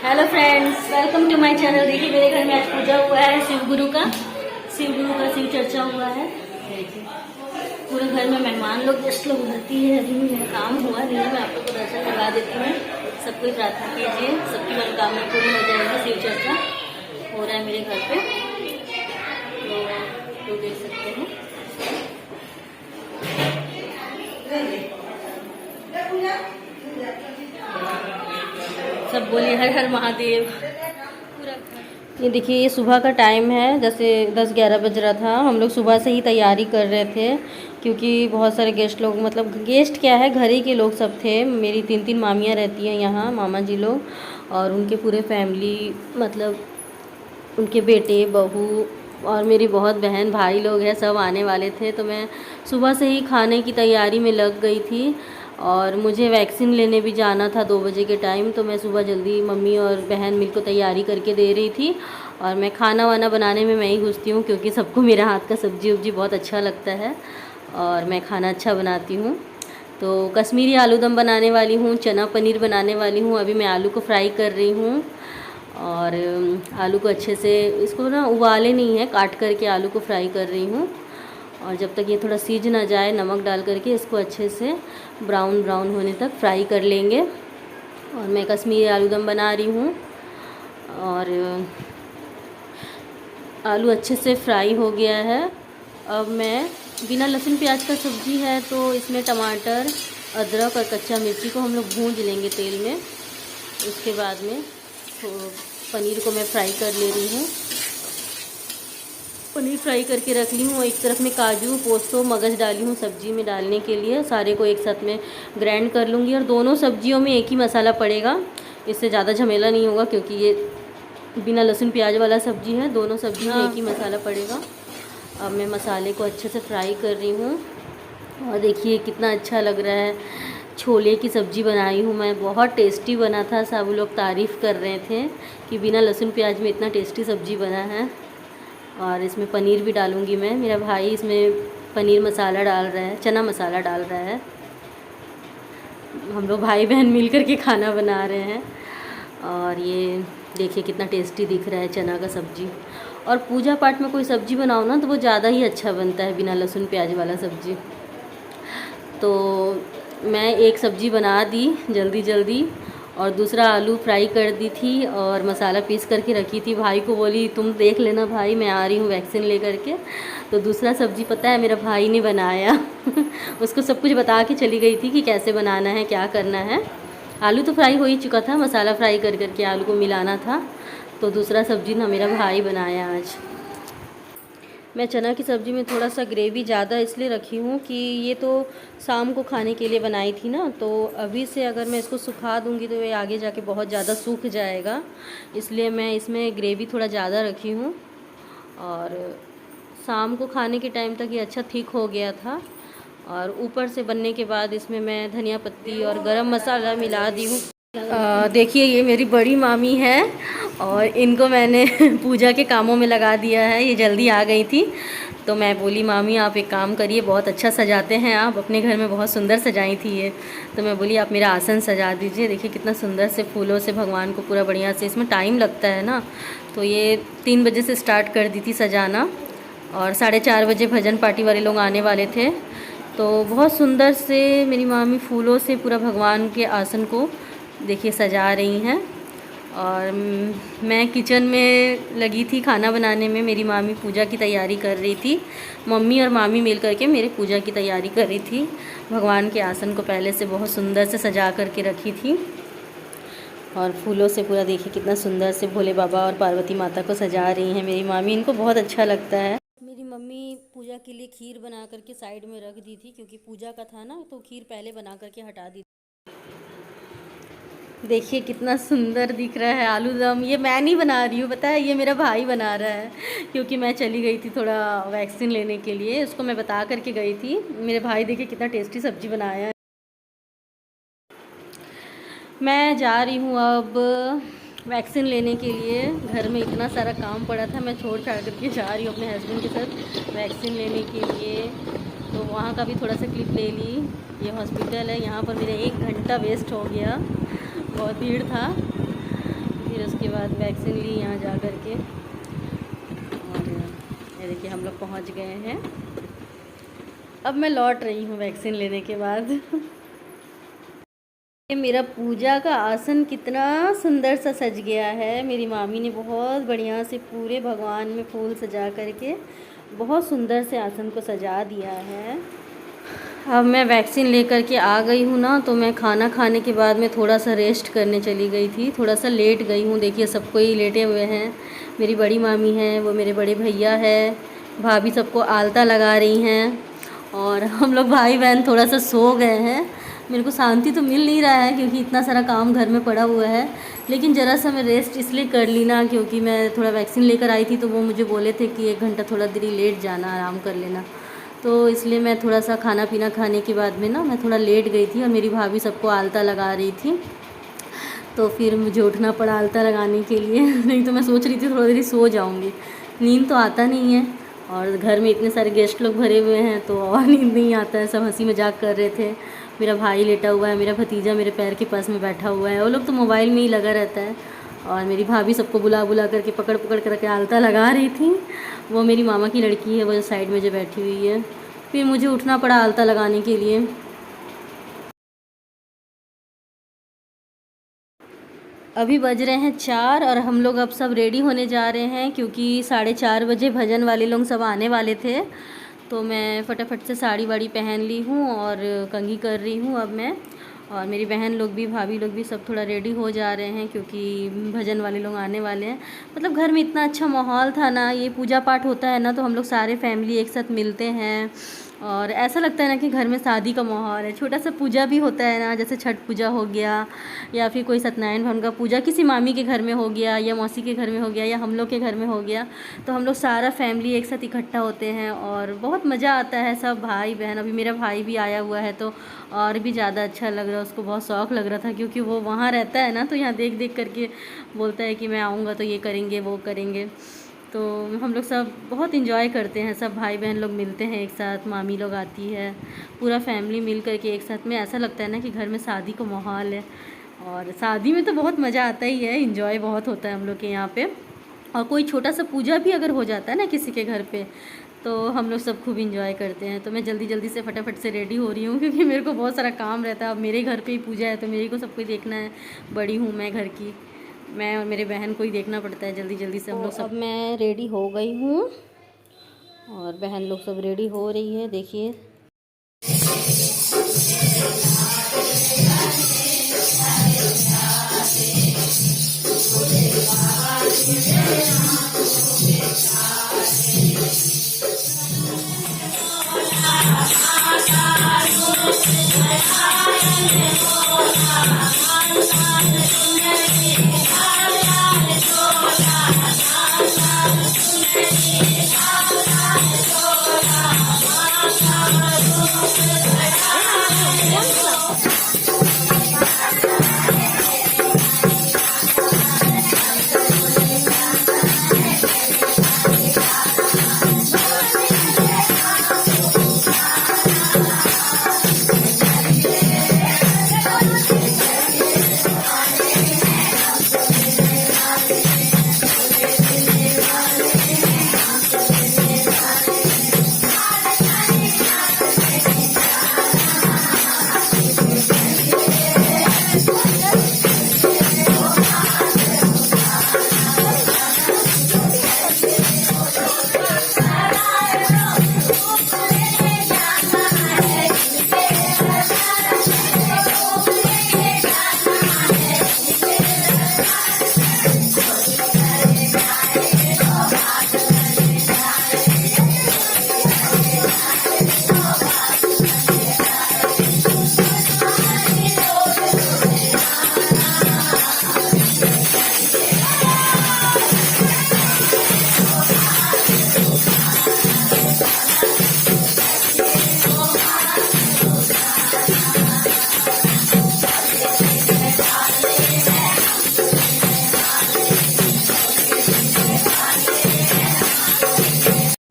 Hello friends, welcome to my channel. देखिए मेरे घर में आज पूजा हुआ है, शिव गुरु का शिव चर्चा हुआ है। देखिए पूरे घर में मेहमान लोग गेस्ट लोग भरती है। अभी मेरा काम हुआ नहीं है, मैं आप लोग को दर्शन करवा देती हूँ। सब कोई प्रार्थना कीजिए, सबकी मनोकामना पूरी हो जाएगी। शिव चर्चा हो रहा है मेरे घर पे, तो देख सकते हैं। सब बोलिए हर हर महादेव। ये देखिए, ये सुबह का टाइम है, जैसे 10-11 बज रहा था। हम लोग सुबह से ही तैयारी कर रहे थे क्योंकि बहुत सारे गेस्ट लोग, मतलब गेस्ट क्या है, घर ही के लोग सब थे। मेरी 3 मामियाँ रहती हैं यहाँ, मामा जी लोग, और उनके पूरे फैमिली, मतलब उनके बेटे बहू और मेरी बहुत बहन भाई लोग हैं, सब आने वाले थे। तो मैं सुबह से ही खाने की तैयारी में लग गई थी और मुझे वैक्सीन लेने भी जाना था 2 बजे के टाइम। तो मैं सुबह जल्दी मम्मी और बहन मिलकर तैयारी करके दे रही थी। और मैं खाना वाना बनाने में मैं ही घुसती हूँ क्योंकि सबको मेरा हाथ का सब्जी उब्जी बहुत अच्छा लगता है और मैं खाना अच्छा बनाती हूँ। तो कश्मीरी आलू दम बनाने वाली हूँ, चना पनीर बनाने वाली हूँ। अभी मैं आलू को फ्राई कर रही हूँ और आलू को अच्छे से, इसको ना उबाले नहीं है, काट करके आलू को फ्राई कर रही हूँ। और जब तक ये थोड़ा सीज ना जाए, नमक डाल करके इसको अच्छे से ब्राउन ब्राउन होने तक फ्राई कर लेंगे। और मैं कश्मीरी आलू दम बना रही हूँ और आलू अच्छे से फ्राई हो गया है। अब मैं बिना लहसुन प्याज का सब्ज़ी है तो इसमें टमाटर, अदरक और कच्चा मिर्ची को हम लोग भूंज लेंगे तेल में। उसके बाद में तो पनीर को मैं फ्राई कर ले रही हूँ। पनीर फ्राई करके रख ली हूँ। एक तरफ में काजू, पोस्तो, मगज डाली हूँ सब्जी में डालने के लिए। सारे को एक साथ में ग्राइंड कर लूँगी और दोनों सब्जियों में एक ही मसाला पड़ेगा, इससे ज़्यादा झमेला नहीं होगा क्योंकि ये बिना लहसुन प्याज वाला सब्जी है। दोनों सब्जी में एक ही मसाला पड़ेगा। अब मैं मसाले को अच्छे से फ्राई कर रही हूँ और देखिए कितना अच्छा लग रहा है। छोले की सब्ज़ी बनाई हूँ मैं, बहुत टेस्टी बना था। सब लोग तारीफ़ कर रहे थे कि बिना लहसुन प्याज में इतना टेस्टी सब्ज़ी बना है। और इसमें पनीर भी डालूँगी मैं। मेरा भाई इसमें पनीर मसाला डाल रहा है, चना मसाला डाल रहा है। हम लोग भाई बहन मिल कर के खाना बना रहे हैं। और ये देखिए कितना टेस्टी दिख रहा है चना का सब्ज़ी। और पूजा पाठ में कोई सब्ज़ी बनाओ ना तो वो ज़्यादा ही अच्छा बनता है, बिना लहसुन प्याज वाला सब्ज़ी। तो मैं एक सब्ज़ी बना दी जल्दी जल्दी और दूसरा आलू फ्राई कर दी थी और मसाला पीस करके रखी थी। भाई को बोली तुम देख लेना भाई, मैं आ रही हूँ वैक्सीन लेकर के। तो दूसरा सब्ज़ी पता है मेरा भाई ने बनाया उसको सब कुछ बता के चली गई थी कि कैसे बनाना है, क्या करना है। आलू तो फ्राई हो ही चुका था, मसाला फ्राई कर करके आलू को मिलाना था। तो दूसरा सब्ज़ी ना मेरा भाई बनाया आज। मैं चना की सब्ज़ी में थोड़ा सा ग्रेवी ज़्यादा इसलिए रखी हूँ कि ये तो शाम को खाने के लिए बनाई थी ना, तो अभी से अगर मैं इसको सुखा दूँगी तो ये आगे जाके बहुत ज़्यादा सूख जाएगा। इसलिए मैं इसमें ग्रेवी थोड़ा ज़्यादा रखी हूँ और शाम को खाने के टाइम तक ये अच्छा थिक हो गया था। और ऊपर से बनने के बाद इसमें मैं धनिया पत्ती और गरम मसाला मिला दी हूँ। देखिए ये मेरी बड़ी मामी है और इनको मैंने पूजा के कामों में लगा दिया है। ये जल्दी आ गई थी तो मैं बोली मामी आप एक काम करिए, बहुत अच्छा सजाते हैं आप, अपने घर में बहुत सुंदर सजाई थी ये। तो मैं बोली आप मेरा आसन सजा दीजिए। देखिए कितना सुंदर से फूलों से भगवान को पूरा बढ़िया से, इसमें टाइम लगता है ना। तो ये 3 बजे से स्टार्ट कर दी थी सजाना और 4:30 बजे भजन पार्टी वाले लोग आने वाले थे। तो बहुत सुंदर से मेरी मामी फूलों से पूरा भगवान के आसन को देखिए सजा रही हैं। और मैं किचन में लगी थी खाना बनाने में। मेरी मामी पूजा की तैयारी कर रही थी। मम्मी और मामी मिल करके मेरी पूजा की तैयारी कर रही थी। भगवान के आसन को पहले से बहुत सुंदर से सजा करके रखी थी और फूलों से पूरा देखिए कितना सुंदर से भोले बाबा और पार्वती माता को सजा रही हैं मेरी मामी। इनको बहुत अच्छा लगता है। मेरी मम्मी पूजा के लिए खीर बना करके साइड में रख दी थी क्योंकि पूजा का था ना, तो खीर पहले बना करके हटा दी। देखिए कितना सुंदर दिख रहा है आलू दम। ये मैं नहीं बना रही हूँ, पता है, ये मेरा भाई बना रहा है क्योंकि मैं चली गई थी थोड़ा वैक्सीन लेने के लिए, उसको मैं बता करके गई थी। मेरे भाई देखिए कितना टेस्टी सब्जी बनाया है। मैं जा रही हूँ अब वैक्सीन लेने के लिए। घर में इतना सारा काम पड़ा था, मैं छोड़ छाड़ करके जा रही हूँ अपने हस्बैंड के साथ वैक्सीन लेने के लिए। तो वहाँ का भी थोड़ा सा क्लिप ले ली। ये हॉस्पिटल है, यहाँ पर मेरा 1 घंटा वेस्ट हो गया, बहुत भीड़ था। फिर उसके बाद वैक्सीन ली यहाँ जा कर के। और ये देखिए हम लोग पहुँच गए हैं। अब मैं लौट रही हूँ वैक्सीन लेने के बाद। ये मेरा पूजा का आसन कितना सुंदर सा सज गया है। मेरी मामी ने बहुत बढ़िया से पूरे भगवान में फूल सजा करके बहुत सुंदर से आसन को सजा दिया है। अब मैं वैक्सीन लेकर के आ गई हूँ ना, तो मैं खाना खाने के बाद में थोड़ा सा रेस्ट करने चली गई थी। थोड़ा सा लेट गई हूँ। देखिए सबको ही लेटे हुए हैं। मेरी बड़ी मामी हैं, वो मेरे बड़े भैया है, भाभी सबको आलता लगा रही हैं, और हम लोग भाई बहन थोड़ा सा सो गए हैं। मेरे को शांति तो मिल नहीं रहा है क्योंकि इतना सारा काम घर में पड़ा हुआ है, लेकिन ज़रा सा मैं रेस्ट इसलिए कर ली ना क्योंकि मैं थोड़ा वैक्सीन लेकर आई थी, तो वो मुझे बोले थे कि 1 घंटा थोड़ा देरी लेट जाना, आराम कर लेना। तो इसलिए मैं थोड़ा सा खाना पीना खाने के बाद में ना मैं थोड़ा लेट गई थी, और मेरी भाभी सबको आलता लगा रही थी, तो फिर मुझे उठना पड़ा आलता लगाने के लिए। नहीं तो मैं सोच रही थी थोड़ा देरी सो जाऊँगी, नींद तो आता नहीं है, और घर में इतने सारे गेस्ट लोग भरे हुए हैं तो और नींद नहीं आता है। सब हंसी मजाक कर रहे थे। मेरा भाई लेटा हुआ है, मेरा भतीजा मेरे पैर के पास में बैठा हुआ है, वो लोग तो मोबाइल में ही लगा रहता है, और मेरी भाभी सबको बुला बुला करके पकड़ पकड़ करके आलता लगा रही थी। वो मेरी मामा की लड़की है, वो जो साइड में जो बैठी हुई है। फिर मुझे उठना पड़ा आलता लगाने के लिए। अभी बज रहे हैं 4 और हम लोग अब सब रेडी होने जा रहे हैं क्योंकि 4:30 बजे भजन वाले लोग सब आने वाले थे। तो मैं फटाफट से साड़ी वाड़ी पहन ली हूँ और कंघी कर रही हूँ अब मैं, और मेरी बहन लोग भी, भाभी लोग भी सब थोड़ा रेडी हो जा रहे हैं क्योंकि भजन वाले लोग आने वाले हैं। मतलब घर में इतना अच्छा माहौल था ना, ये पूजा पाठ होता है ना तो हम लोग सारे फैमिली एक साथ मिलते हैं, और ऐसा लगता है ना कि घर में शादी का माहौल है। छोटा सा पूजा भी होता है ना, जैसे छठ पूजा हो गया या फिर कोई सत्यनारायण भगवान का पूजा किसी मामी के घर में हो गया या मौसी के घर में हो गया या हम लोग के घर में हो गया, तो हम लोग सारा फैमिली एक साथ इकट्ठा होते हैं और बहुत मज़ा आता है। सब भाई बहन, अभी मेरा भाई भी आया हुआ है तो और भी ज़्यादा अच्छा लग रहा है। उसको बहुत शौक़ लग रहा था क्योंकि वो वहाँ रहता है ना, तो यहाँ देख देख करके बोलता है कि मैं आऊँगा तो ये करेंगे वो करेंगे। तो हम लोग सब बहुत इन्जॉय करते हैं, सब भाई बहन लोग मिलते हैं एक साथ, मामी लोग आती है, पूरा फैमिली मिल करके एक साथ में ऐसा लगता है ना कि घर में शादी का माहौल है। और शादी में तो बहुत मज़ा आता ही है, इन्जॉय बहुत होता है हम लोग के यहाँ पे। और कोई छोटा सा पूजा भी अगर हो जाता है ना किसी के घर पे, तो हम लोग सब खूब इन्जॉय करते हैं। तो मैं जल्दी जल्दी से फटाफट से रेडी हो रही हूँ क्योंकि मेरे को बहुत सारा काम रहता है। अब मेरे घर पे ही पूजा है तो मेरे को सब कुछ देखना है, बड़ी हूँ मैं घर की, मैं और मेरे बहन को ही देखना पड़ता है जल्दी जल्दी से हम लोग सब। अब मैं रेडी हो गई हूँ और बहन लोग सब रेडी हो रही है, देखिए।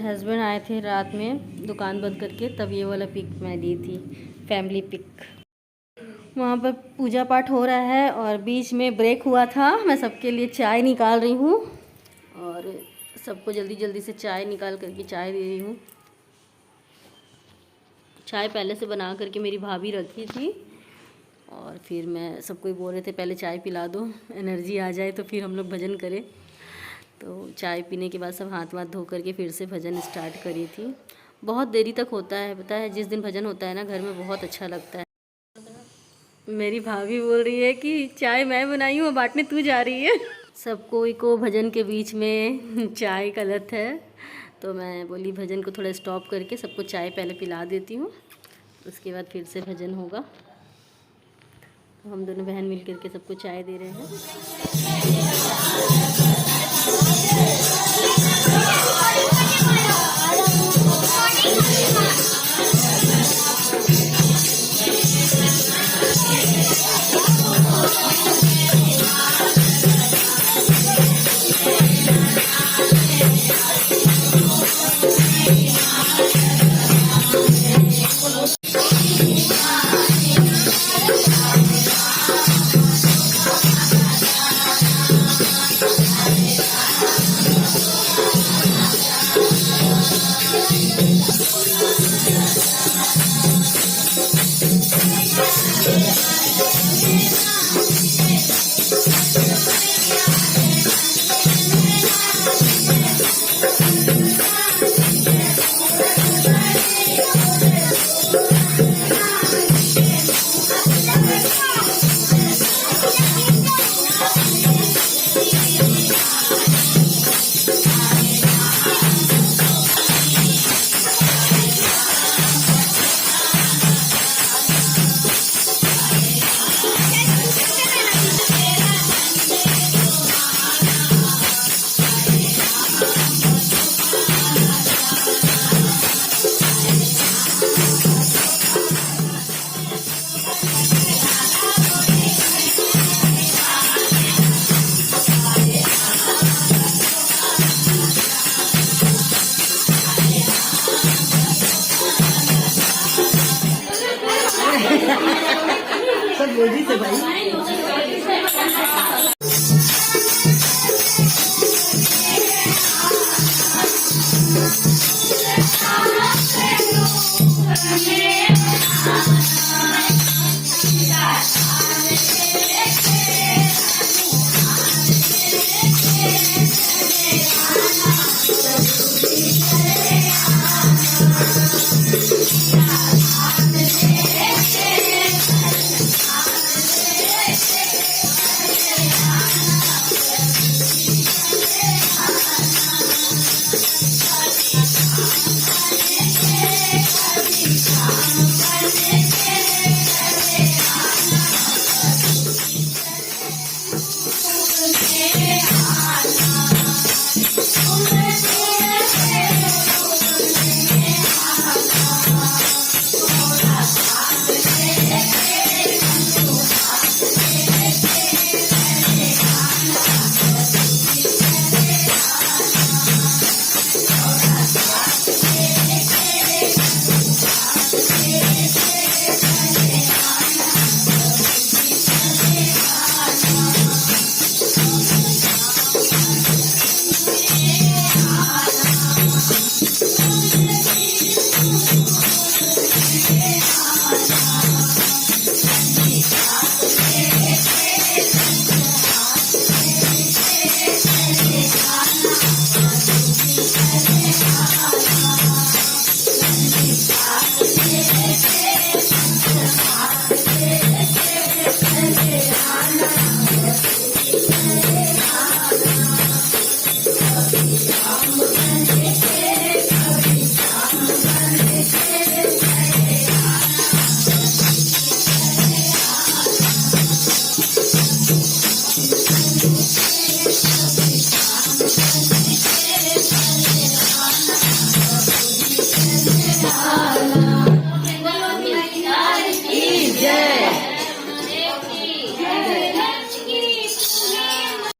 हस्बैंड आए थे रात में दुकान बंद करके, तब ये वाला पिक मैं ली थी, फैमिली पिक। वहाँ पर पूजा पाठ हो रहा है और बीच में ब्रेक हुआ था। मैं सबके लिए चाय निकाल रही हूँ और सबको जल्दी जल्दी से चाय निकाल करके चाय दे रही हूँ। चाय पहले से बना करके मेरी भाभी रखी थी और फिर मैं सबको ही बोल रहे थे पहले चाय पिला दो, एनर्जी आ जाए तो फिर हम लोग भजन करें। तो चाय पीने के बाद सब हाथ वाथ धो करके फिर से भजन स्टार्ट करी थी। बहुत देरी तक होता है, पता है जिस दिन भजन होता है ना घर में बहुत अच्छा लगता है। मेरी भाभी बोल रही है कि चाय मैं बनाई हूँ बांटने तू जा रही है। सब कोई को भजन के बीच में चाय का लत है, तो मैं बोली भजन को थोड़ा स्टॉप करके सबको चाय पहले पिला देती हूँ, उसके बाद फिर से भजन होगा। तो हम दोनों बहन मिल करके सबको चाय दे रहे हैं। सब लेडीज है भाई।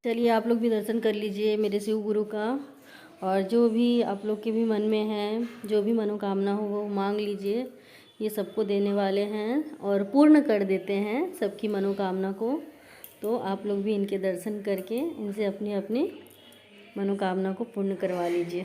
चलिए आप लोग भी दर्शन कर लीजिए मेरे शिव गुरु का, और जो भी आप लोग के भी मन में है, जो भी मनोकामना हो वो मांग लीजिए ये सबको देने वाले हैं और पूर्ण कर देते हैं सबकी मनोकामना को। तो आप लोग भी इनके दर्शन करके इनसे अपनी अपनी मनोकामना को पूर्ण करवा लीजिए।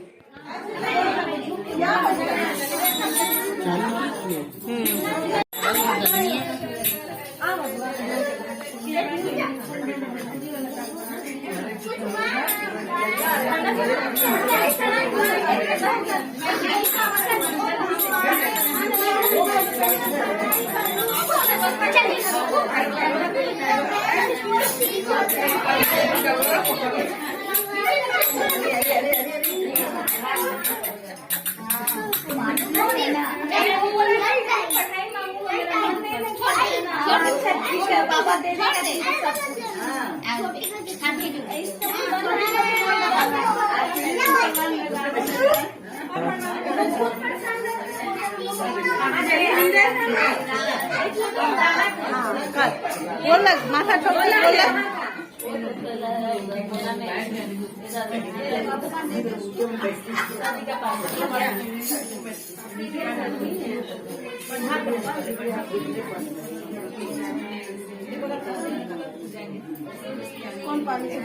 पापा दे बोल माथा ठोक कौन पानी से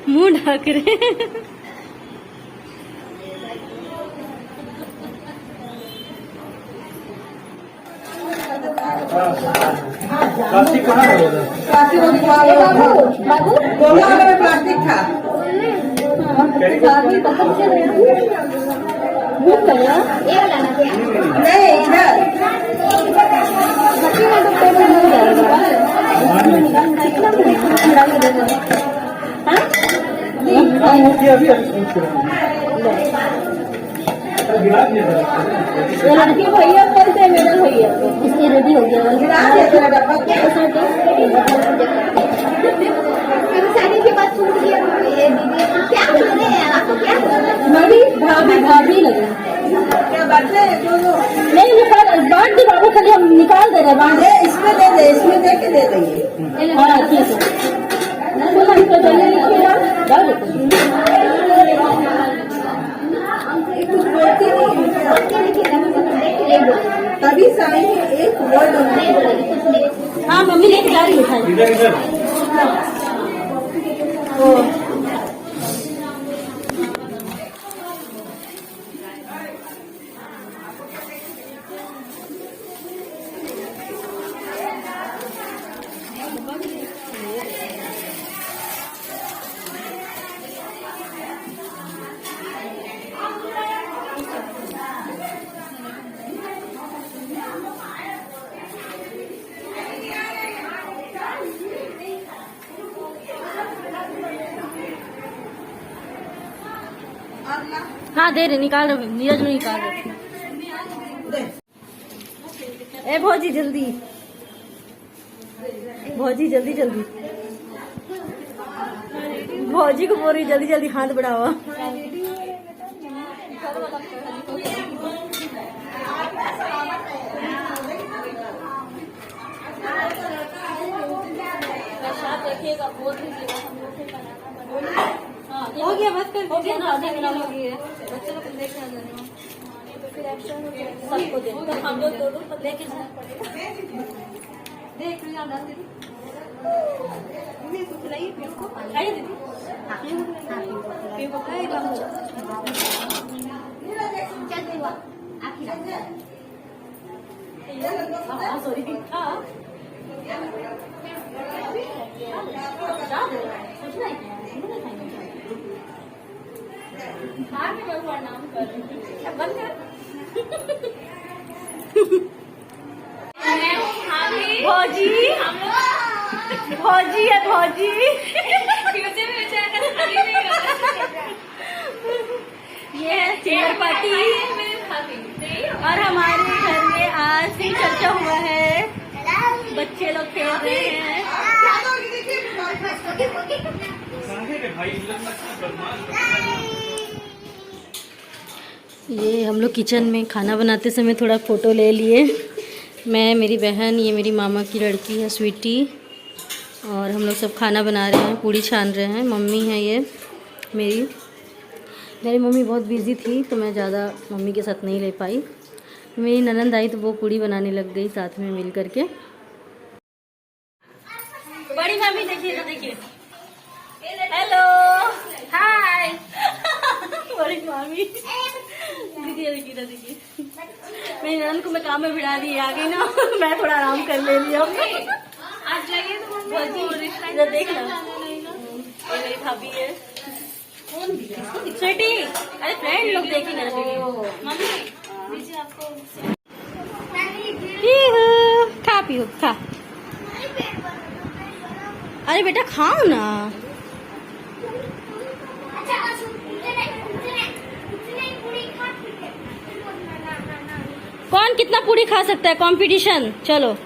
मुंह ढक रहे हैं। प्लास्टिक कहाँ है? प्लास्टिक था नहीं लड़की भैया बोलते हैं मेरे भैया इसलिए रेडी हो गया। साड़ी के बाद छूट गया क्या कर रहे हैं आपको क्या भाभी भाभी भाभी लगे क्या बात है नहीं निकाल बांट दे बाबू खाली हम निकाल दे रहे हैं बांट इसमें दे दे इसमें दे के दे देंगे हाँ ठीक है तभी साड़ी में एक वर्ड हाँ मम्मी लेके जा रही है। इधर इधर हाँ दे रहे निकाल रहे नीरज में निकाल रहे। ए भौजी जल्दी भौजी जल्दी जल्दी भौजी को बोल रही जल्दी जल्दी हाथ बढ़ावा। हो गया बस कर हो गया ना आधे घंटा हो गया बच्चे लोग लेके आ जाने फिर एक्शन हो जाएगा सबको दे तो हम लोग दो लेके जाना पड़ेगा। देख लिया डाल दीदी इसको खिलाइए इसको खाइए दीदी पीको खाइए बाबू चल देवा आखिर हां सॉरी हां कुछ नहीं नाम कर भौजी भौजी है भौजी ये है चेयर पार्टी और हमारे घर में आज से चर्चा हुआ है बच्चे लोग खेल रहे हैं। ये हम लोग किचन में खाना बनाते समय थोड़ा फ़ोटो ले लिए। मैं, मेरी बहन, ये मेरी मामा की लड़की है स्वीटी, और हम लोग सब खाना बना रहे हैं, पूड़ी छान रहे हैं। मम्मी है ये मेरी मम्मी बहुत बिज़ी थी तो मैं ज़्यादा मम्मी के साथ नहीं रह पाई। मेरी ननंद आई तो वो पूड़ी बनाने लग गई साथ में मिल करके। बड़ी मम्मी देखिए, देखिए, हेलो, हाय। बड़ी मम्मी देखिए, देखिए, देखिए, मेरी ननंद को मैं काम में भिड़ा दी, आ गई ना। मैं थोड़ा आराम कर ले लिया आज लगे तो इधर देख लो, ये मेरी भाभी है स्वीटी। अरे फ्रेंड लोग देखेंगे ना दीदी। खा पियो खा। अरे बेटा खाओ ना। कौन कितना पूरी खा सकता है, कंपटीशन। चलो।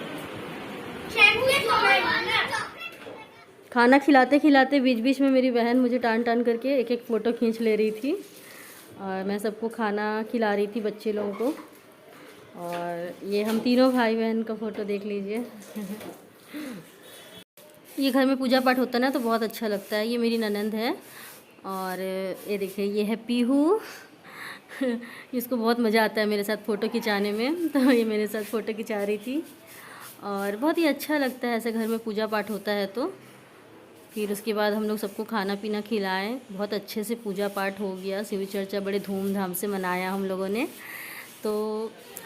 खाना खिलाते खिलाते बीच बीच में मेरी बहन मुझे टान टान करके एक एक फ़ोटो खींच ले रही थी, और मैं सबको खाना खिला रही थी, बच्चे लोगों को। और ये हम तीनों भाई बहन का फ़ोटो देख लीजिए। ये घर में पूजा पाठ होता है ना तो बहुत अच्छा लगता है। ये मेरी ननंद है, और ये देखिए ये है पीहू। इसको बहुत मज़ा आता है मेरे साथ फ़ोटो खिंचाने में, तो ये मेरे साथ फ़ोटो खिंचा रही थी। और बहुत ही अच्छा लगता है ऐसे घर में पूजा पाठ होता है तो। फिर उसके बाद हम लोग सबको खाना पीना खिलाएं, बहुत अच्छे से पूजा पाठ हो गया, शिव चर्चा बड़े धूमधाम से मनाया हम लोगों ने। तो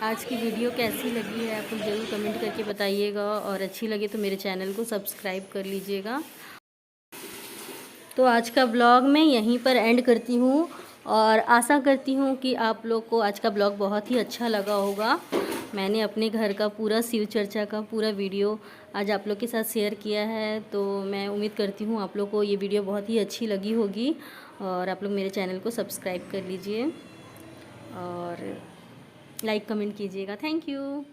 आज की वीडियो कैसी लगी है आप लोग ज़रूर कमेंट करके बताइएगा, और अच्छी लगे तो मेरे चैनल को सब्सक्राइब कर लीजिएगा। तो आज का ब्लॉग मैं यहीं पर एंड करती हूँ, और आशा करती हूँ कि आप लोग को आज का ब्लॉग बहुत ही अच्छा लगा होगा। मैंने अपने घर का पूरा शिव चर्चा का पूरा वीडियो आज आप लोग के साथ शेयर किया है, तो मैं उम्मीद करती हूँ आप लोग को ये वीडियो बहुत ही अच्छी लगी होगी, और आप लोग मेरे चैनल को सब्सक्राइब कर लीजिए और लाइक कमेंट कीजिएगा। Thank you.